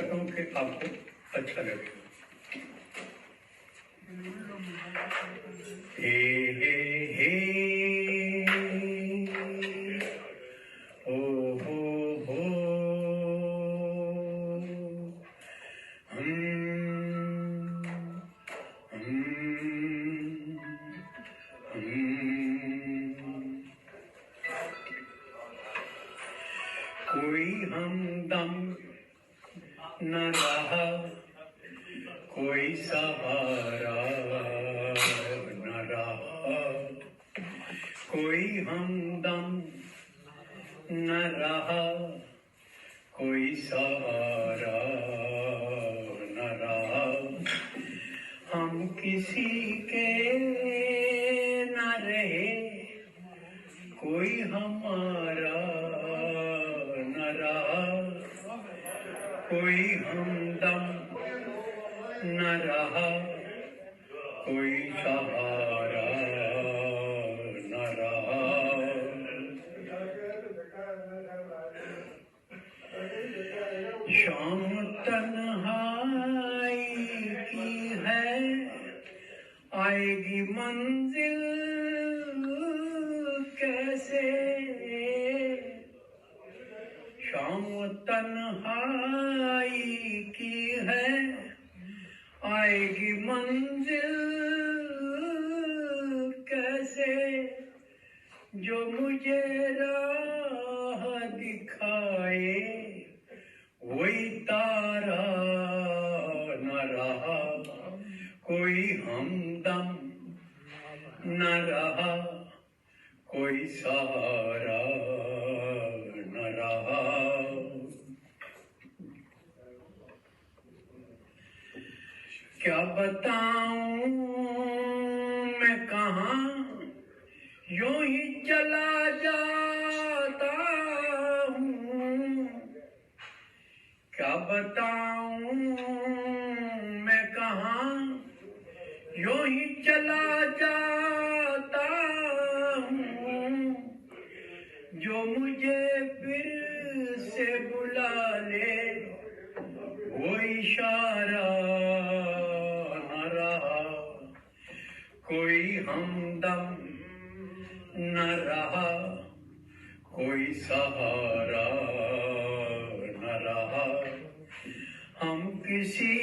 चाहता हूँ कि आपको अच्छा लगे। हे हे हे ओ हो कोई हमदम न रहा, कोई सहारा न रहा, कोई हमदम न रहा, कोई सहारा न रहा, हम किसी के न रहे, कोई हमारा न रहा, कोई हमदम न रहा, कोई सहारा न रहा। शाम तन्हाई की है, आएगी मंजिल कैसे। शाम तन्हाई की है, आएगी मंजिल कैसे। जो मुझे राह दिखाए वही तारा न रहा, कोई हमदम न रहा, कोई सहारा न रहा। क्या बताऊं मैं कहाँ, यूं ही चला जाता हूँ। क्या बताऊं मैं कहाँ, यूं ही चला जाता हूँ। जो मुझे फिर से बुला ले वो इशारा न रहा, कोई हमदम न रहा, कोई सहारा न रहा, हम किसी